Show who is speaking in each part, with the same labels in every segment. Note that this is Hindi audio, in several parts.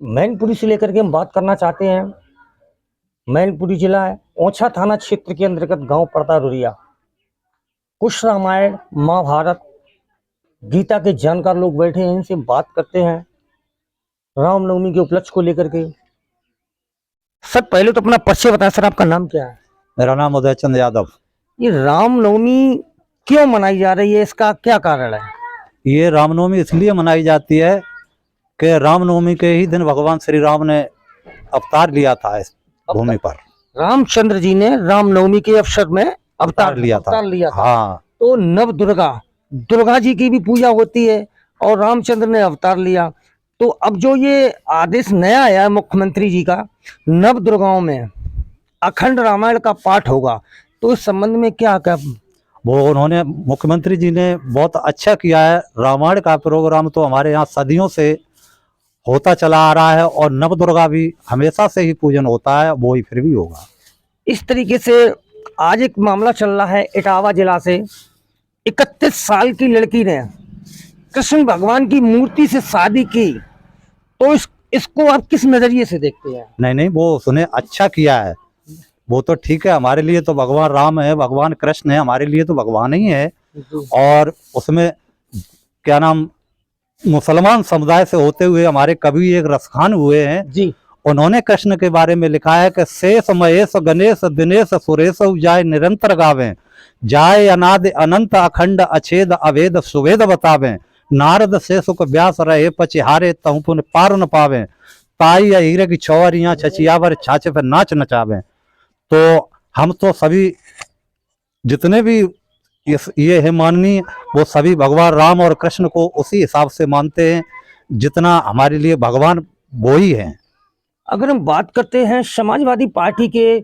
Speaker 1: मैनपुरी से लेकर के हम बात करना चाहते हैं। मैनपुरी जिला है, ओछा थाना क्षेत्र के अंतर्गत गांव पड़ता रुरिया। कुछ रामायण, महाभारत, गीता के जानकार लोग बैठे हैं, इनसे बात करते हैं रामनवमी के उपलक्ष्य को लेकर के। सर पहले तो अपना परिचय बताएं। सर आपका नाम क्या है?
Speaker 2: मेरा नाम उदय चंद यादव।
Speaker 1: ये रामनवमी क्यों मनाई जा रही है, इसका क्या कारण है?
Speaker 2: ये रामनवमी इसलिए मनाई जाती है कि रामनवमी के ही दिन भगवान श्री राम ने अवतार लिया था इस भूमि पर।
Speaker 1: रामचंद्र जी ने रामनवमी के अवसर में अवतार
Speaker 2: लिया था। हाँ,
Speaker 1: तो नव दुर्गा जी की भी पूजा होती है और रामचंद्र ने अवतार लिया। तो अब जो ये आदेश नया आया है मुख्यमंत्री जी का, नव दुर्गाओं में अखंड रामायण का पाठ होगा, तो इस संबंध में क्या क्या?
Speaker 2: वो उन्होंने मुख्यमंत्री जी ने बहुत अच्छा किया है। रामायण का प्रोग्राम तो हमारे यहाँ सदियों से होता चला आ रहा है और नव दुर्गा भी हमेशा से ही पूजन होता है, वो ही फिर भी होगा।
Speaker 1: इस तरीके से आज एक मामला चल रहा है इटावा जिला से। 31 साल की लड़की ने कृष्ण भगवान की मूर्ति से शादी की, तो इसको आप किस नजरिए से देखते हैं?
Speaker 2: नहीं, वो उसने अच्छा किया है। वो तो ठीक है, हमारे लिए तो भगवान राम है, भगवान कृष्ण है, हमारे लिए तो भगवान ही है। और उसमें क्या नाम, मुसलमान समुदाय से होते हुए हमारे कवि एक रसखान हुए हैं
Speaker 1: जी।
Speaker 2: उन्होंने कृष्ण के बारे में लिखा है कि शेष महेश गणेश दिनेश सुरेश जाय निरंतर गावें, जाय अनाद अनंत अखंड अछेद अवेद सुवेद बतावें, नारद से सुख व्यास रहे पचिहारे तहु पुन पार न पावें, ताई हीरे की छौरियां छचियावर छाछे पर नाच नचावें। तो हम तो सभी जितने भी ये है माननीय, वो सभी भगवान राम और कृष्ण को उसी हिसाब से मानते हैं जितना हमारे लिए भगवान वो ही है।
Speaker 1: अगर हम बात करते हैं समाजवादी पार्टी के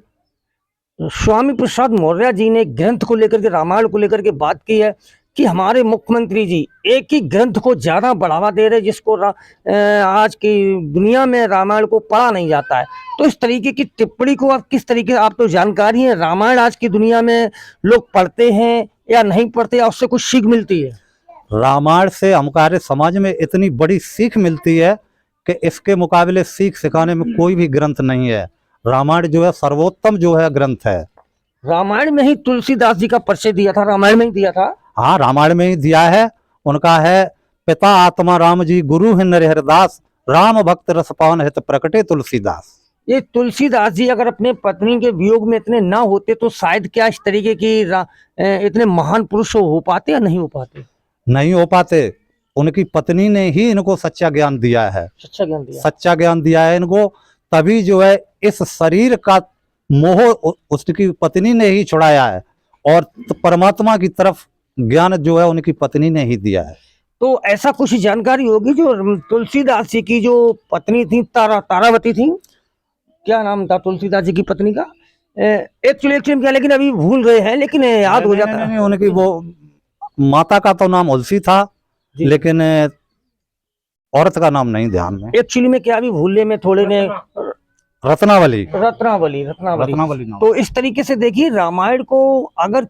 Speaker 1: स्वामी प्रसाद मौर्य जी ने ग्रंथ को लेकर के, रामायण को लेकर के बात की है कि हमारे मुख्यमंत्री जी एक ही ग्रंथ को ज्यादा बढ़ावा दे रहे, जिसको आज की दुनिया में रामायण को पढ़ा नहीं जाता है। तो इस तरीके की टिप्पणी को आप किस तरीके, आप तो जानकारी है रामायण आज की दुनिया में लोग पढ़ते हैं या नहीं पढ़ते, या उससे कुछ सीख मिलती है?
Speaker 2: रामायण से हमारे समाज में इतनी बड़ी सीख मिलती है कि इसके मुकाबले सीख सिखाने में कोई भी ग्रंथ नहीं है। रामायण जो है सर्वोत्तम जो है ग्रंथ है।
Speaker 1: रामायण में ही तुलसीदास जी का परिचय दिया था, रामायण में ही दिया था।
Speaker 2: हाँ, रामायण में ही दिया है। उनका है पिता आत्मा राम जी, गुरु है नरहरदास, राम भक्त रस पावन हित प्रकटे तुलसीदास।
Speaker 1: ये तुलसीदास जी अगर अपने पत्नी के वियोग में इतने ना होते तो शायद क्या इस तरीके की इतने महान पुरुष हो पाते या नहीं हो पाते?
Speaker 2: नहीं हो पाते। उनकी पत्नी ने ही इनको सच्चा ज्ञान दिया है। सच्चा ज्ञान दिया है इनको, तभी जो है इस शरीर का मोह उसकी पत्नी ने ही छुड़ाया है और परमात्मा की तरफ ज्ञान जो है उनकी पत्नी ने ही दिया है।
Speaker 1: तो ऐसा कुछ जानकारी होगी जो तुलसीदास जी की जो पत्नी थी, तारावती थी, क्या नाम था तुलसीदास जी की पत्नी का? एक्चुअली क्या, लेकिन अभी भूल गए हैं, लेकिन याद हो जाता है।
Speaker 2: उनकी वो माता का तो नाम उलसी था, लेकिन औरत का नाम नहीं ध्यान में।
Speaker 1: एक्चुअली में क्या, अभी भूलने में थोड़े ने
Speaker 2: रत्नावली।
Speaker 1: तो इस तरीके से देखिए, रामायण को अगर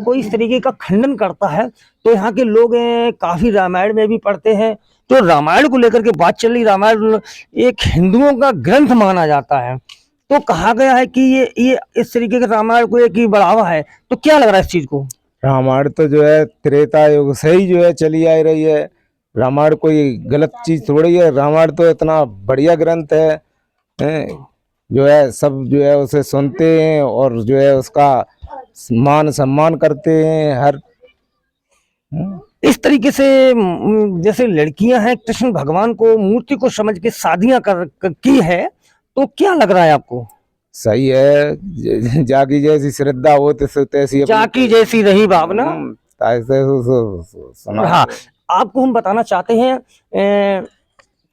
Speaker 1: कोई इस तरीके का खंडन करता है तो यहाँ के लोग काफी रामायण में भी पढ़ते हैं। तो रामायण को लेकर के बात चल रही, रामायण एक हिंदुओं का ग्रंथ माना जाता है, तो कहा गया है कि ये इस तरीके के रामायण को एक ही बढ़ावा है। तो क्या लग रहा है इस चीज को?
Speaker 3: रामायण तो जो है त्रेता युग से ही जो है चली आ रही है। रामायण कोई गलत चीज थोड़ी है। रामायण तो इतना बढ़िया ग्रंथ है, जो है सब जो है उसे सुनते हैं और जो है उसका मान सम्मान करते हैं हर।
Speaker 1: इस तरीके से जैसे लड़कियां हैं, कृष्ण भगवान को मूर्ति को समझ के शादियां की है, तो क्या लग रहा है आपको?
Speaker 3: सही है, जाकी जैसी श्रद्धा हो तैसी
Speaker 1: जाकी जैसी रही भावना। हाँ, आपको हम बताना चाहते हैं,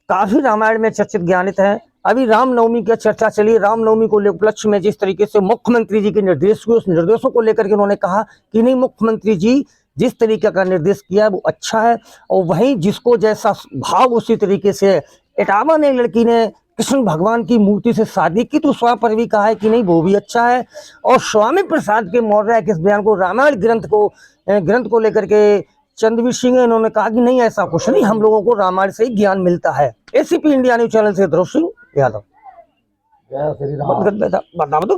Speaker 1: काफी रामायण में चर्चित ज्ञानित है। अभी रामनवमी की चर्चा चली, रामनवमी को उपलक्ष्य में जिस तरीके से मुख्यमंत्री जी के निर्देशों को लेकर के उन्होंने कहा कि नहीं, मुख्यमंत्री जी जिस तरीके का निर्देश किया है वो अच्छा है, और वहीं जिसको जैसा भाव उसी तरीके से इटावा ने लड़की ने कृष्ण भगवान की मूर्ति से शादी की, तो स्वयं पर भी कहा है कि नहीं वो भी अच्छा है। और स्वामी प्रसाद के मौर्य के इस बयान को, रामायण ग्रंथ को लेकर के चंद्रवीर सिंह है, इन्होंने कहा कि नहीं ऐसा कुछ नहीं, हम लोगों को रामायण से ही ज्ञान मिलता है। एसीपी इंडिया न्यूज चैनल से ध्रुव सिंह यादव।
Speaker 3: जय श्री राम।
Speaker 1: बता